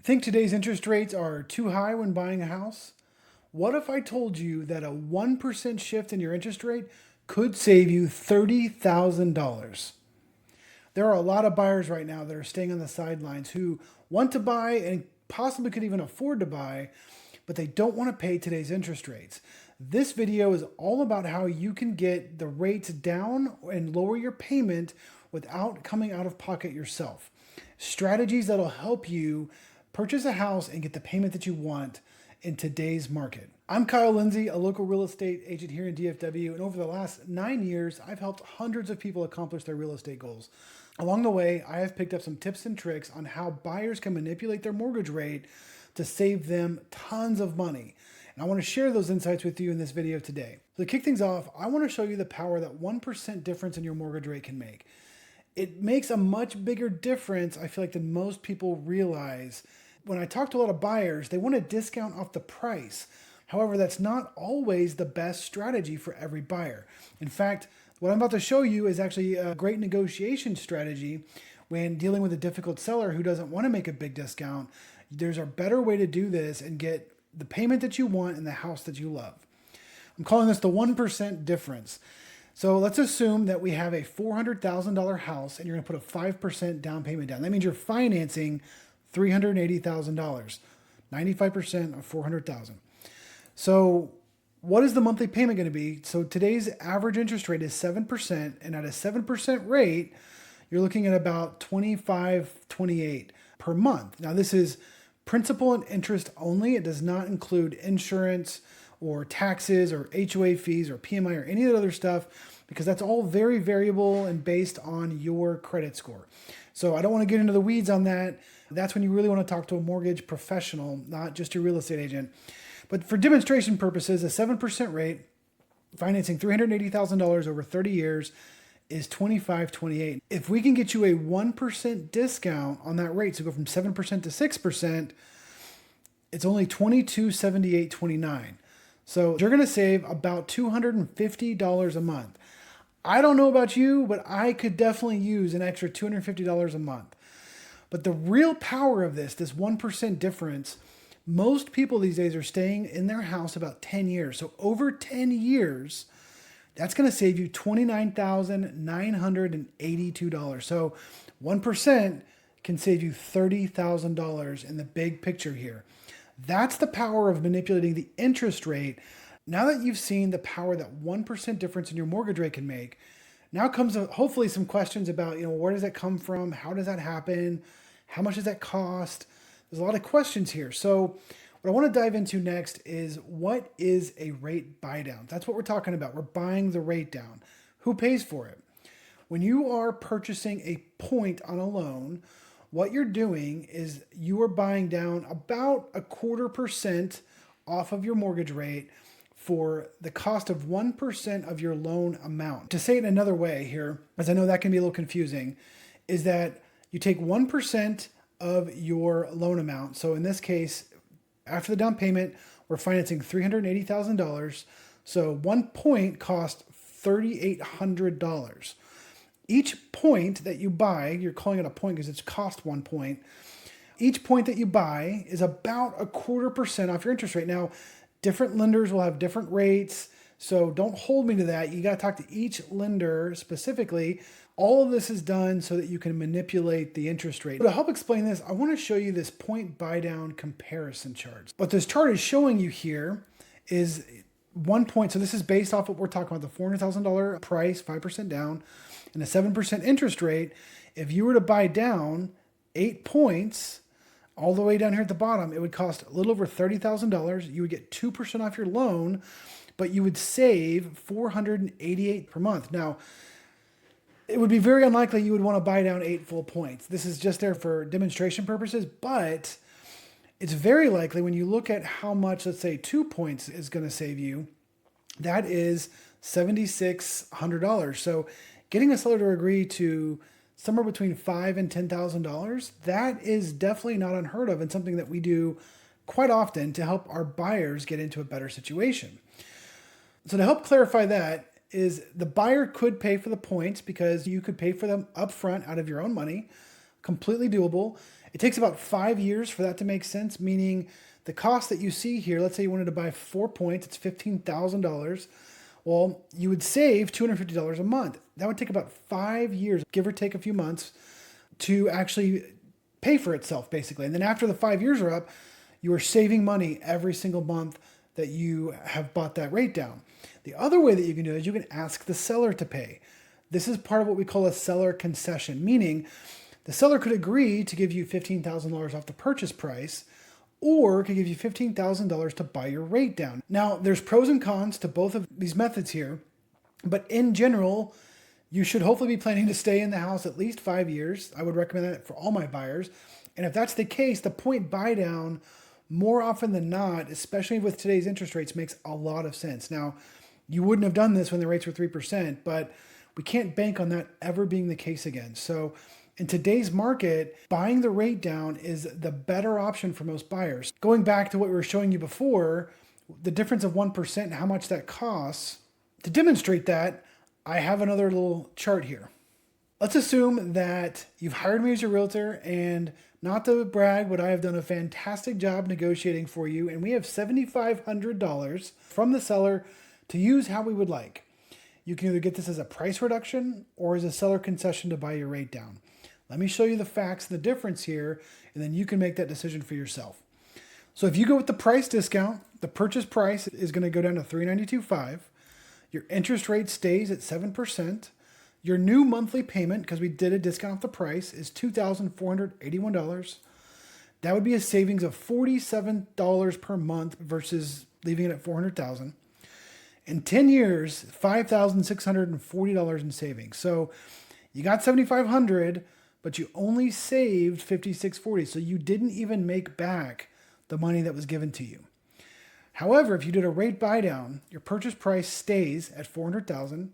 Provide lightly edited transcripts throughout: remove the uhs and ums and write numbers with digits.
Think today's interest rates are too high when buying a house? What if I told you that a 1% shift in your interest rate could save you $30,000? There are a lot of buyers right now that are staying on the sidelines who want to buy and possibly could even afford to buy, but they don't want to pay today's interest rates. This video is all about how you can get the rates down and lower your payment without coming out of pocket yourself. Strategies that'll help you purchase a house and get the payment that you want in today's market. I'm Kiel Lindsey, a local real estate agent here in DFW, and over the last 9 years, I've helped hundreds of people accomplish their real estate goals. Along the way, I have picked up some tips and tricks on how buyers can manipulate their mortgage rate to save them tons of money. And I want to share those insights with you in this video today. So to kick things off, I want to show you the power that 1% difference in your mortgage rate can make. It makes a much bigger difference, I feel like, than most people realize. When I talk to a lot of buyers, they want a discount off the price. However, that's not always the best strategy for every buyer. In fact, what I'm about to show you is actually a great negotiation strategy when dealing with a difficult seller who doesn't want to make a big discount. There's a better way to do this and get the payment that you want in the house that you love. I'm calling this the 1% difference. So let's assume that we have a $400,000 house and you're going to put a 5% down payment down. That means you're financing $380,000, 95% of $400,000. So what is the monthly payment going to be? So today's average interest rate is 7%, and at a 7% rate, you're looking at about $25.28 per month. Now this is principal and interest only. It does not include insurance or taxes or HOA fees or PMI or any of that other stuff, because that's all very variable and based on your credit score. So I don't want to get into the weeds on that. That's when you really want to talk to a mortgage professional, not just your real estate agent. But for demonstration purposes, a 7% rate, financing $380,000 over 30 years is $25.28. If we can get you a 1% discount on that rate, so go from 7% to 6%, it's only $22.78.29. So you're going to save about $250 a month. I don't know about you, but I could definitely use an extra $250 a month. But the real power of this 1% difference, most people these days are staying in their house about 10 years. So over 10 years, that's going to save you $29,982. So 1% can save you $30,000 in the big picture here. That's the power of manipulating the interest rate. Now that you've seen the power that 1% difference in your mortgage rate can make, now comes hopefully some questions about, where does that come from? How does that happen? How much does that cost? There's a lot of questions here. So what I want to dive into next is, what is a rate buy down? That's what we're talking about. We're buying the rate down. Who pays for it? When you are purchasing a point on a loan, what you're doing is you are buying down about 0.25% off of your mortgage rate for the cost of 1% of your loan amount. To say it another way here, as I know that can be a little confusing, is that you take 1% of your loan amount. So in this case, after the down payment, we're financing $380,000. So 1 point costs $3,800. Each point that you buy, you're calling it a point because it's cost 1 point. Each point that you buy is about 0.25% off your interest rate. Now, different lenders will have different rates, so don't hold me to that. You got to talk to each lender specifically. All of this is done so that you can manipulate the interest rate. To help explain this, I want to show you this point buy down comparison chart. What this chart is showing you here is 1 point. So this is based off what we're talking about, the $400,000 price, 5% down, and a 7% interest rate. If you were to buy down 8 points, all the way down here at the bottom, it would cost a little over $30,000. You would get 2% off your loan, but you would save $488 per month. Now, it would be very unlikely you would want to buy down 8 full points. This is just there for demonstration purposes, but it's very likely when you look at how much, let's say, 2 points is going to save you, that is $7,600. So getting a seller to agree to somewhere between $5,000 and $10,000, that is definitely not unheard of and something that we do quite often to help our buyers get into a better situation. So to help clarify that, is the buyer could pay for the points because you could pay for them upfront out of your own money, completely doable. It takes about 5 years for that to make sense, meaning the cost that you see here, let's say you wanted to buy 4 points, it's $15,000. Well, you would save $250 a month. That would take about 5 years, give or take a few months, to actually pay for itself, basically. And then after the 5 years are up, you are saving money every single month that you have bought that rate down. The other way that you can do it is you can ask the seller to pay. This is part of what we call a seller concession, meaning the seller could agree to give you $15,000 off the purchase price, or could give you $15,000 to buy your rate down. Now, there's pros and cons to both of these methods here, but in general, you should hopefully be planning to stay in the house at least 5 years. I would recommend that for all my buyers. And if that's the case, the point buy down, more often than not, especially with today's interest rates, makes a lot of sense. Now, you wouldn't have done this when the rates were 3%, but we can't bank on that ever being the case again. So in today's market, buying the rate down is the better option for most buyers. Going back to what we were showing you before, the difference of 1% and how much that costs, to demonstrate that, I have another little chart here. Let's assume that you've hired me as your realtor, and not to brag, but I have done a fantastic job negotiating for you, and we have $7,500 from the seller to use how we would like. You can either get this as a price reduction or as a seller concession to buy your rate down. Let me show you the facts and the difference here, and then you can make that decision for yourself. So if you go with the price discount, the purchase price is going to go down to $392.5. Your interest rate stays at 7%. Your new monthly payment, because we did a discount off the price, is $2,481. That would be a savings of $47 per month versus leaving it at $400,000. In 10 years, $5,640 in savings. So you got $7,500, but you only saved $5,640. So you didn't even make back the money that was given to you. However, if you did a rate buy down, your purchase price stays at $400,000.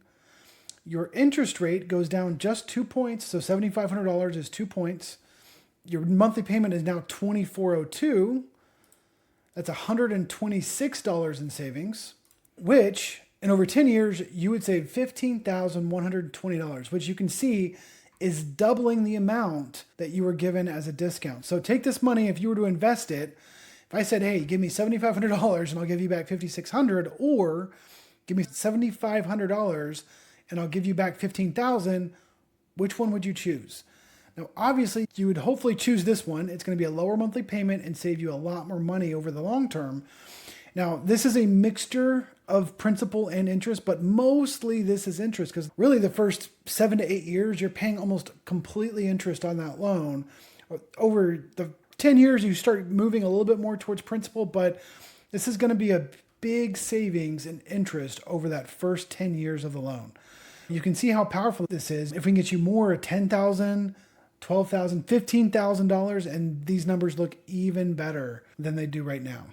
Your interest rate goes down just 2 points. So $7,500 is 2 points. Your monthly payment is now $2,402. That's $126 in savings, which in over 10 years, you would save $15,120, which you can see is doubling the amount that you were given as a discount. So take this money, if you were to invest it, if I said, hey, give me $7,500 and I'll give you back $5,600, or give me $7,500 and I'll give you back $15,000, which one would you choose? Now, obviously, you would hopefully choose this one. It's going to be a lower monthly payment and save you a lot more money over the long term. Now, this is a mixture of principal and interest, but mostly this is interest, because really the first 7 to 8 years, you're paying almost completely interest on that loan. Over the 10 years, you start moving a little bit more towards principal, but this is going to be a big savings in interest over that first 10 years of the loan. You can see how powerful this is. If we can get you more, $10,000, $12,000, $15,000, and these numbers look even better than they do right now.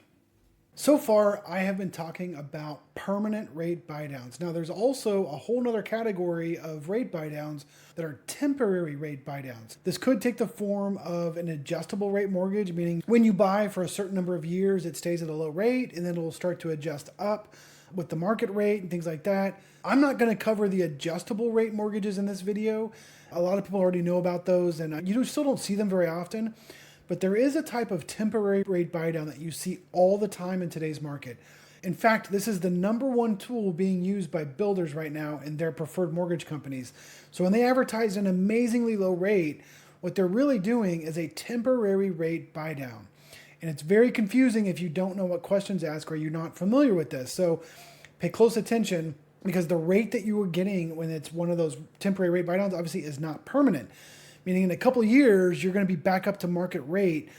So far, I have been talking about permanent rate buydowns. Now, there's also a whole nother category of rate buydowns that are temporary rate buydowns. This could take the form of an adjustable rate mortgage, meaning when you buy for a certain number of years, it stays at a low rate, and then it will start to adjust up with the market rate and things like that. I'm not going to cover the adjustable rate mortgages in this video. A lot of people already know about those, and you still don't see them very often. But there is a type of temporary rate buydown that you see all the time in today's market. In fact, this is the number one tool being used by builders right now in their preferred mortgage companies. So when they advertise an amazingly low rate, what they're really doing is a temporary rate buydown. And it's very confusing if you don't know what questions to ask or you're not familiar with this. So pay close attention, because the rate that you were getting when it's one of those temporary rate buydowns obviously is not permanent. Meaning in a couple of years, you're going to be back up to market rate,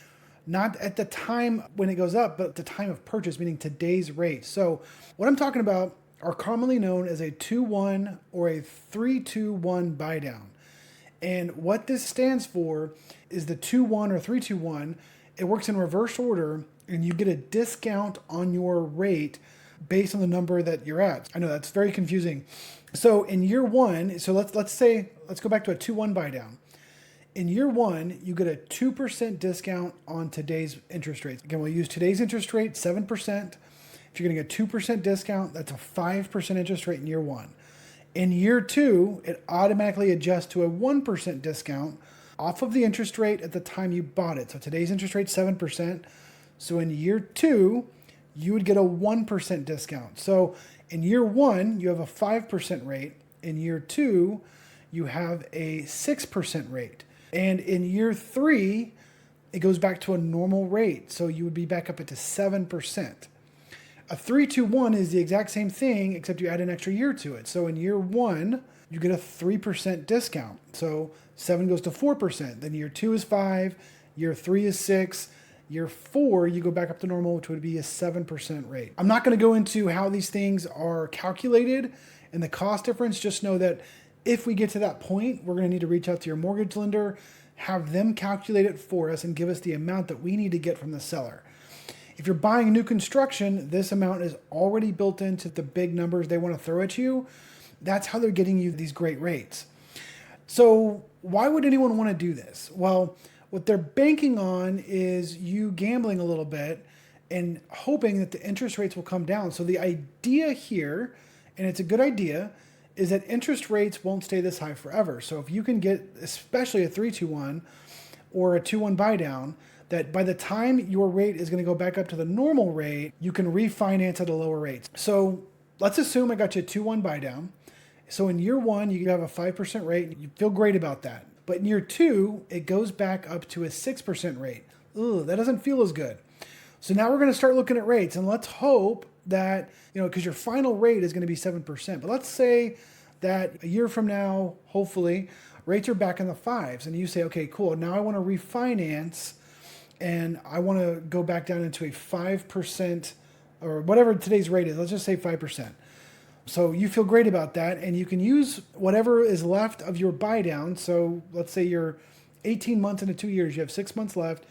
not at the time when it goes up, but at the time of purchase, meaning today's rate. So what I'm talking about are commonly known as a 2-1 or a 3-2-1 buydown. And what this stands for is the 2-1 or 3-2-1. It works in reverse order, and you get a discount on your rate based on the number that you're at. I know that's very confusing. So in year one, so let's go back to a 2-1 buydown. In year one, you get a 2% discount on today's interest rates. Again, we'll use today's interest rate, 7%. If you're getting a 2% discount, that's a 5% interest rate in year one. In year two, it automatically adjusts to a 1% discount off of the interest rate at the time you bought it. So today's interest rate 7%. So in year 2, you would get a 1% discount. So in year 1, you have a 5% rate. In year 2, you have a 6% rate. And in year 3, it goes back to a normal rate. So you would be back up to 7%. A 3-2-1 is the exact same thing, except you add an extra year to it. So in year 1, you get a 3% discount. So 7 goes to 4%. Then year 2 is 5. Year 3 is 6. Year 4, you go back up to normal, which would be a 7% rate. I'm not going to go into how these things are calculated and the cost difference. Just know that if we get to that point, we're going to need to reach out to your mortgage lender, have them calculate it for us, and give us the amount that we need to get from the seller. If you're buying new construction, this amount is already built into the big numbers they want to throw at you. That's how they're getting you these great rates. So why would anyone want to do this? Well, what they're banking on is you gambling a little bit and hoping that the interest rates will come down. So the idea here, and it's a good idea, is that interest rates won't stay this high forever. So if you can get, especially a 3-2-1 or a 2-1 buy down, that by the time your rate is going to go back up to the normal rate, you can refinance at a lower rate. So let's assume I got you a 2-1 buy down. So in year 1, you have a 5% rate. You feel great about that. But in year 2, it goes back up to a 6% rate. Ugh, that doesn't feel as good. So now we're going to start looking at rates, and let's hope that, because your final rate is going to be 7%. But let's say that a year from now, hopefully, rates are back in the 5s, and you say, okay, cool, now I want to refinance, and I want to go back down into a 5%, or whatever today's rate is. Let's just say 5%. So you feel great about that, and you can use whatever is left of your buy down. So let's say you're 18 months into 2 years, you have 6 months left.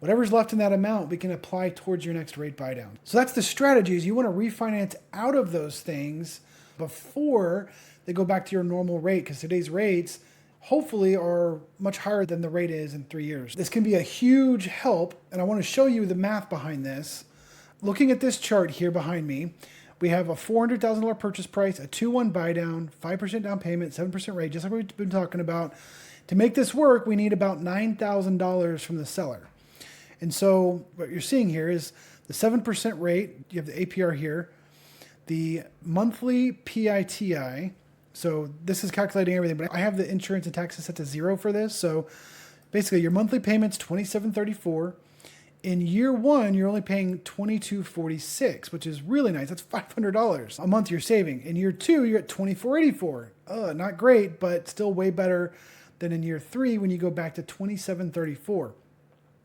Whatever's left in that amount, we can apply towards your next rate buy down. So that's the strategy, is you want to refinance out of those things before they go back to your normal rate, because today's rates hopefully are much higher than the rate is in 3 years. This can be a huge help, and I want to show you the math behind this. Looking at this chart here behind me, we have a $400,000 purchase price, a 2-1 buy down, 5% down payment, 7% rate, just like we've been talking about. To make this work, we need about $9,000 from the seller. And so what you're seeing here is the 7% rate. You have the APR here, the monthly PITI. So this is calculating everything, but I have the insurance and taxes set to 0 for this. So basically your monthly payment's $2,734. In year 1, you're only paying $2,246, which is really nice. That's $500 a month you're saving. In year 2, you're at $2,484. Not great, but still way better than in year 3 when you go back to $2,734.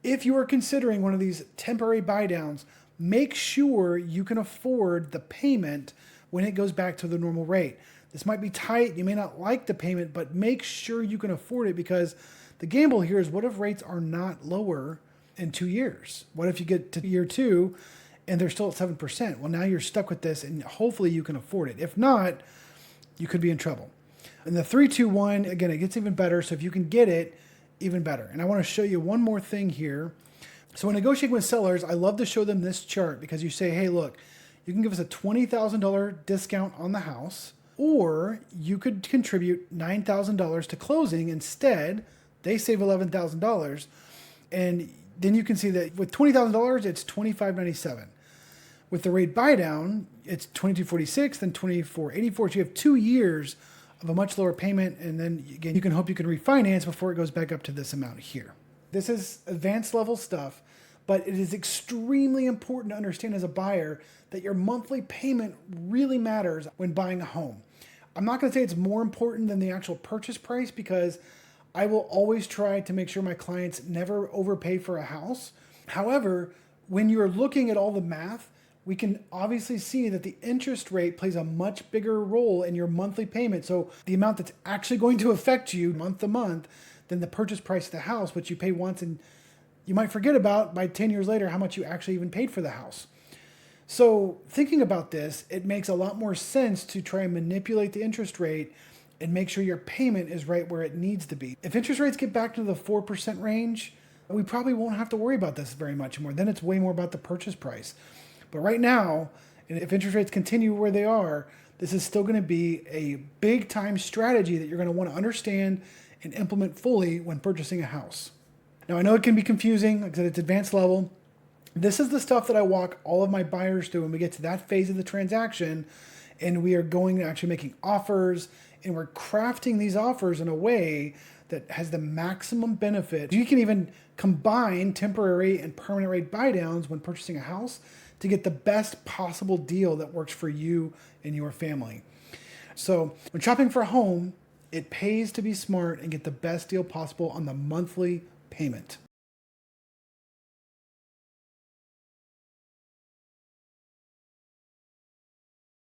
If you are considering one of these temporary buy downs, make sure you can afford the payment when it goes back to the normal rate. This might be tight. You may not like the payment, but make sure you can afford it, because the gamble here is, what if rates are not lower in 2 years? What if you get to year 2 and they're still at 7%? Well, now you're stuck with this, and hopefully you can afford it. If not, you could be in trouble. And the 3-2-1, again, it gets even better. So if you can get it, even better. And I want to show you one more thing here. So when negotiating with sellers, I love to show them this chart, because you say, hey, look, you can give us a $20,000 discount on the house, or you could contribute $9,000 to closing. Instead, they save $11,000. And then you can see that with $20,000, it's $2,597. With the rate buy down, it's $2,246, then $2,484. So you have 2 years of a much lower payment, and then again, you can hope you can refinance before it goes back up to this amount here. This is advanced level stuff, but it is extremely important to understand as a buyer that your monthly payment really matters when buying a home. I'm not going to say it's more important than the actual purchase price, because I will always try to make sure my clients never overpay for a house. However, when you're looking at all the math, we can obviously see that the interest rate plays a much bigger role in your monthly payment. So the amount that's actually going to affect you month to month than the purchase price of the house, which you pay once and you might forget about by 10 years later how much you actually even paid for the house. So thinking about this, it makes a lot more sense to try and manipulate the interest rate and make sure your payment is right where it needs to be. If interest rates get back to the 4% range, we probably won't have to worry about this very much more. Then it's way more about the purchase price. But right now, if interest rates continue where they are, this is still going to be a big time strategy that you're going to want to understand and implement fully when purchasing a house. Now, I know it can be confusing, like I said, it's advanced level. This is the stuff that I walk all of my buyers through when we get to that phase of the transaction and we are going to actually making offers and we're crafting these offers in a way that has the maximum benefit. You can even combine temporary and permanent rate buydowns when purchasing a house to get the best possible deal that works for you and your family. So when shopping for a home, it pays to be smart and get the best deal possible on the monthly payment.